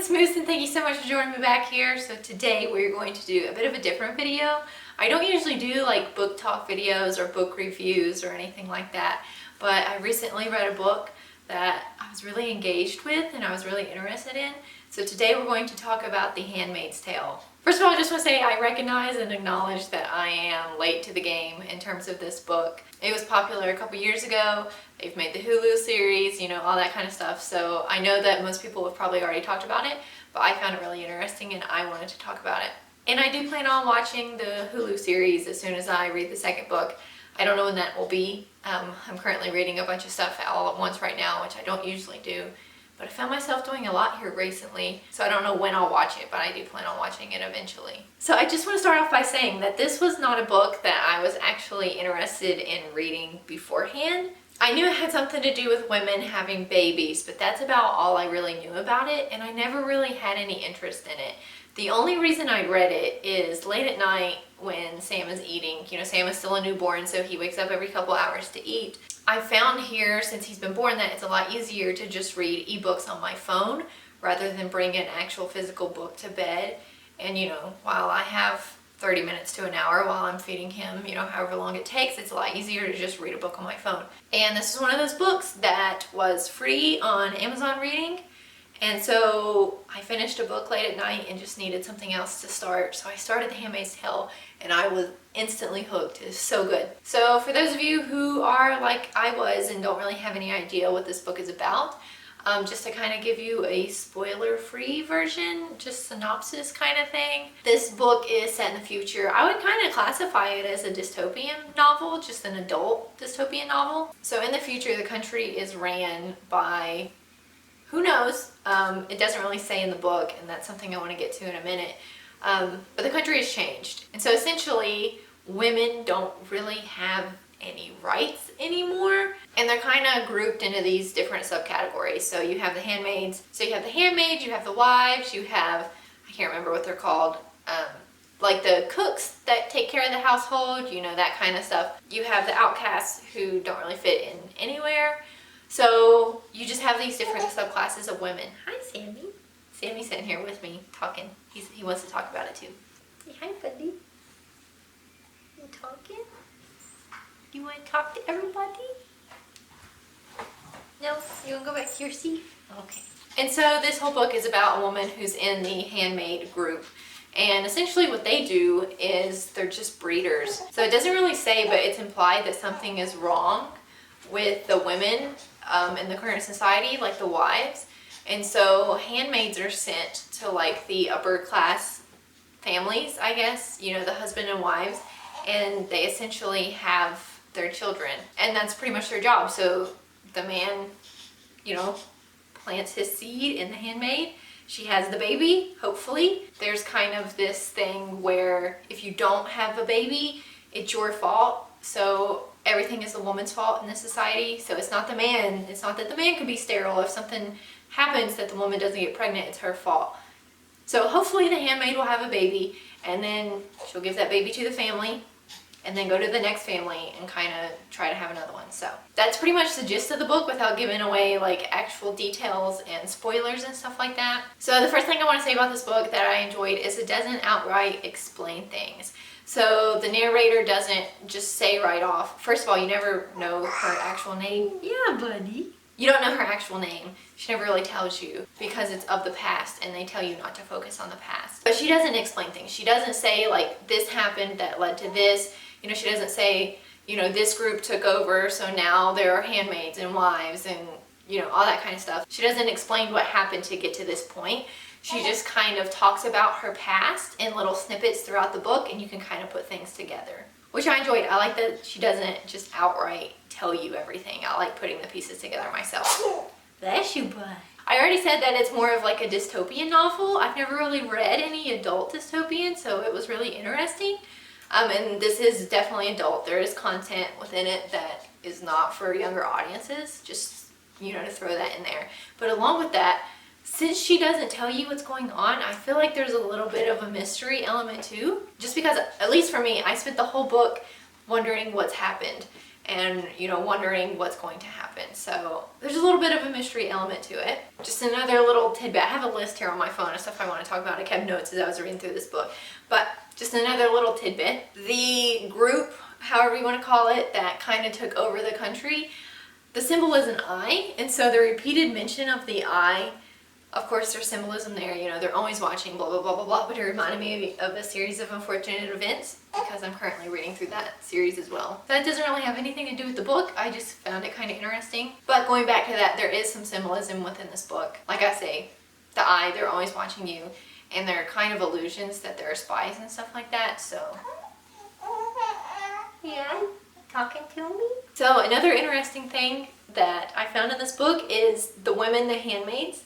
it's Moose and thank you so much for joining me back here. So today we're going to do a bit of a different video. I don't usually do like book talk videos or book reviews or anything like that, but I recently read a book that I was really engaged with and I was really interested in. So today we're going to talk about The Handmaid's Tale. First of all, I just want to say I recognize and acknowledge that I am late to the game in terms of this book. It was popular a couple years ago. They've made the Hulu series, you know, all that kind of stuff. So I know that most people have probably already talked about it, but I found it really interesting and I wanted to talk about it. And I do plan on watching the Hulu series as soon as I read the second book. I don't know when that will be. I'm currently reading a bunch of stuff all at once right now, which I don't usually do. But I found myself doing a lot here recently, so I don't know when I'll watch it, but I do plan on watching it eventually. So I just want to start off by saying that this was not a book that I was actually interested in reading beforehand. I knew it had something to do with women having babies, but that's about all I really knew about it, and I never really had any interest in it. The only reason I read it is late at night when Sam is eating. You know, Sam is still a newborn, so he wakes up every couple hours to eat. I found here, since he's been born, that it's a lot easier to just read ebooks on my phone rather than bring an actual physical book to bed. And you know, while I have 30 minutes to an hour while I'm feeding him, you know, however long it takes, it's a lot easier to just read a book on my phone. And this is one of those books that was free on Amazon Reading. And so I finished a book late at night and just needed something else to start. So I started The Handmaid's Tale and I was instantly hooked. It's so good. So for those of you who are like I was and don't really have any idea what this book is about, just to kind of give you a spoiler-free version, just synopsis kind of thing. This book is set in the future. I would kind of classify it as a dystopian novel, just an adult dystopian novel. So in the future, the country is ran by, who knows? It doesn't really say in the book, and that's something I want to get to in a minute. But the country has changed. And so essentially, women don't really have any rights anymore. And they're kind of grouped into these different subcategories. So you have the handmaids. So you have the handmaids, you have the wives, you have, I can't remember what they're called, like the cooks that take care of the household, you know, that kind of stuff. You have the outcasts who don't really fit in anywhere. So you just have these different subclasses of women. Hi, Sammy. Sammy's sitting here with me talking. He wants to talk about it too. Say hi, buddy. You talking? You want to talk to everybody? No? You want to go back to your seat? Okay. And so this whole book is about a woman who's in the handmaid group. And essentially what they do is they're just breeders. So it doesn't really say, but it's implied that something is wrong with the women in the current society, like the wives. And so handmaids are sent to like the upper class families, I guess, you know, the husband and wives, and they essentially have their children. And that's pretty much their job. So the man, you know, plants his seed in the handmaid. She has the baby, hopefully. There's kind of this thing where if you don't have a baby, it's your fault. So everything is the woman's fault in this society. So it's not the man. It's not that the man could be sterile. If something happens that the woman doesn't get pregnant, it's her fault. So hopefully the handmaid will have a baby and then she'll give that baby to the family and then go to the next family and kind of try to have another one. So that's pretty much the gist of the book without giving away like actual details and spoilers and stuff like that. So the first thing I want to say about this book that I enjoyed is it doesn't outright explain things. So the narrator doesn't just say right off. First of all, you never know her actual name. Yeah, buddy. You don't know her actual name. She never really tells you because it's of the past and they tell you not to focus on the past. But she doesn't explain things. She doesn't say like this happened that led to this. You know, she doesn't say, you know, this group took over so now there are handmaids and wives and, you know, all that kind of stuff. She doesn't explain what happened to get to this point. She just kind of talks about her past in little snippets throughout the book and you can kind of put things together, which I enjoyed. I like that she doesn't just outright tell you everything. I like putting the pieces together myself. Bless you, bud. I already said that it's more of like a dystopian novel. I've never really read any adult dystopian, so it was really interesting. And this is definitely adult. There is content within it that is not for younger audiences, just, you know, to throw that in there. But along with that, since she doesn't tell you what's going on, I feel like there's a little bit of a mystery element too. Just because, at least for me, I spent the whole book wondering what's happened. and, you know, wondering what's going to happen. So there's a little bit of a mystery element to it. Just another little tidbit. I have a list here on my phone of stuff I want to talk about. I kept notes as I was reading through this book. But just another little tidbit. The group, however you want to call it, that kind of took over the country, the symbol is an eye. And so the repeated mention of the eye, of course there's symbolism there, you know, they're always watching blah, blah, blah, blah, blah, but it reminded me of a series of unfortunate events because I'm currently reading through that series as well. That doesn't really have anything to do with the book, I just found it kind of interesting. But going back to that, there is some symbolism within this book. Like I say, the eye, they're always watching you, and they're kind of illusions that there are spies and stuff like that, so. Yeah, talking to me? So another interesting thing that I found in this book is the women, the handmaids,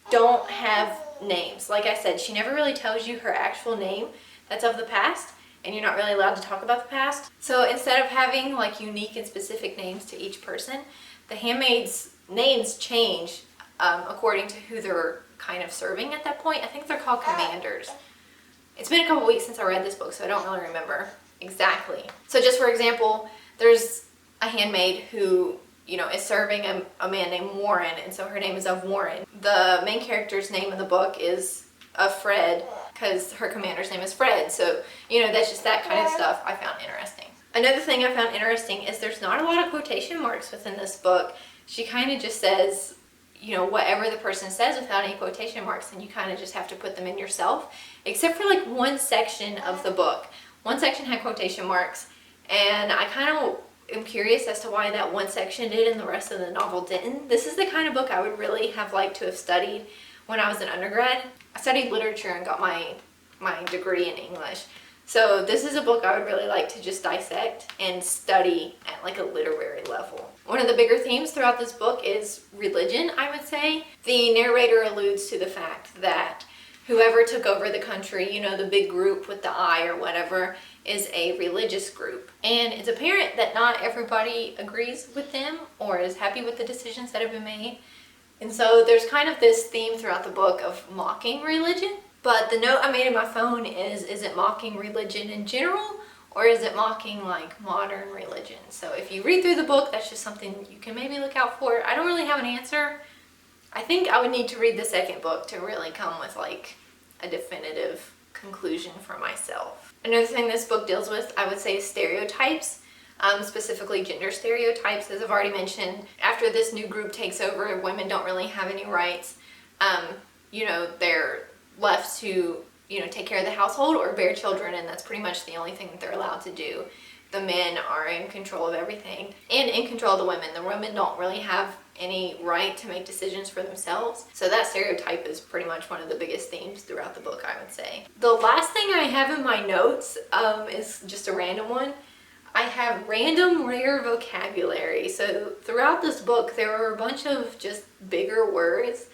don't have names. Like I said, she never really tells you her actual name that's of the past, and you're not really allowed to talk about the past. So instead of having like unique and specific names to each person, the handmaids' names change according to who they're kind of serving at that point. I think they're called commanders. It's been a couple weeks since I read this book, so I don't really remember exactly. So just for example, there's a handmaid who, you know, is serving a man named Warren, and so her name is of Warren. The main character's name in the book is of Fred, because her commander's name is Fred. So, you know, that's just that kind of stuff I found interesting. Another thing I found interesting is there's not a lot of quotation marks within this book. She kind of just says, you know, whatever the person says without any quotation marks, and you kind of just have to put them in yourself, except for like one section of the book. One section had quotation marks, and I kind of am curious as to why that one section did and the rest of the novel didn't. This is the kind of book I would really have liked to have studied when I was an undergrad. I studied literature and got my degree in English. So this is a book I would really like to just dissect and study at like a literary level. One of the bigger themes throughout this book is religion, I would say. The narrator alludes to the fact that whoever took over the country, you know, the big group with the eye or whatever, is a religious group. And it's apparent that not everybody agrees with them or is happy with the decisions that have been made. And so there's kind of this theme throughout the book of mocking religion. But the note I made in my phone is it mocking religion in general, or is it mocking like modern religion? So if you read through the book, that's just something you can maybe look out for. I don't really have an answer. I think I would need to read the second book to really come with like a definitive conclusion for myself. Another thing this book deals with, I would say, is stereotypes. Specifically gender stereotypes, as I've already mentioned. After this new group takes over, women don't really have any rights. You know, they're left to, you know, take care of the household or bear children, and that's pretty much the only thing that they're allowed to do. The men are in control of everything and in control of the women. The women don't really have any right to make decisions for themselves. So that stereotype is pretty much one of the biggest themes throughout the book, I would say. The last thing I have in my notes is just a random one. I have random rare vocabulary. So throughout this book, there were a bunch of just bigger words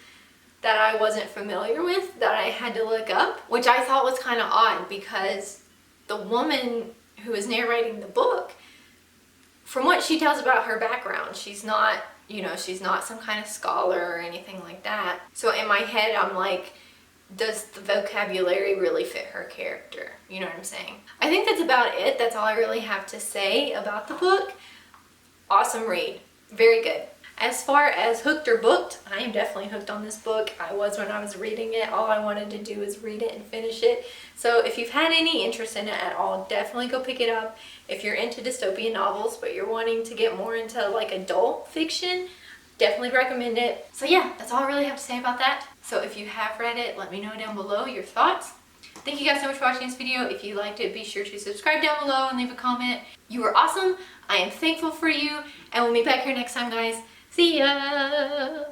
that I wasn't familiar with that I had to look up, which I thought was kind of odd because the woman who is narrating the book, from what she tells about her background, she's not, you know, she's not some kind of scholar or anything like that. So in my head, I'm like, does the vocabulary really fit her character? You know what I'm saying? I think that's about it. That's all I really have to say about the book. Awesome read. Very good. As far as hooked or booked, I am definitely hooked on this book. I was when I was reading it. All I wanted to do is read it and finish it. So if you've had any interest in it at all, definitely go pick it up. If you're into dystopian novels, but you're wanting to get more into like adult fiction, definitely recommend it. So yeah, that's all I really have to say about that. So if you have read it, let me know down below your thoughts. Thank you guys so much for watching this video. If you liked it, be sure to subscribe down below and leave a comment. You were awesome. I am thankful for you. And we'll meet back here next time, guys. See ya!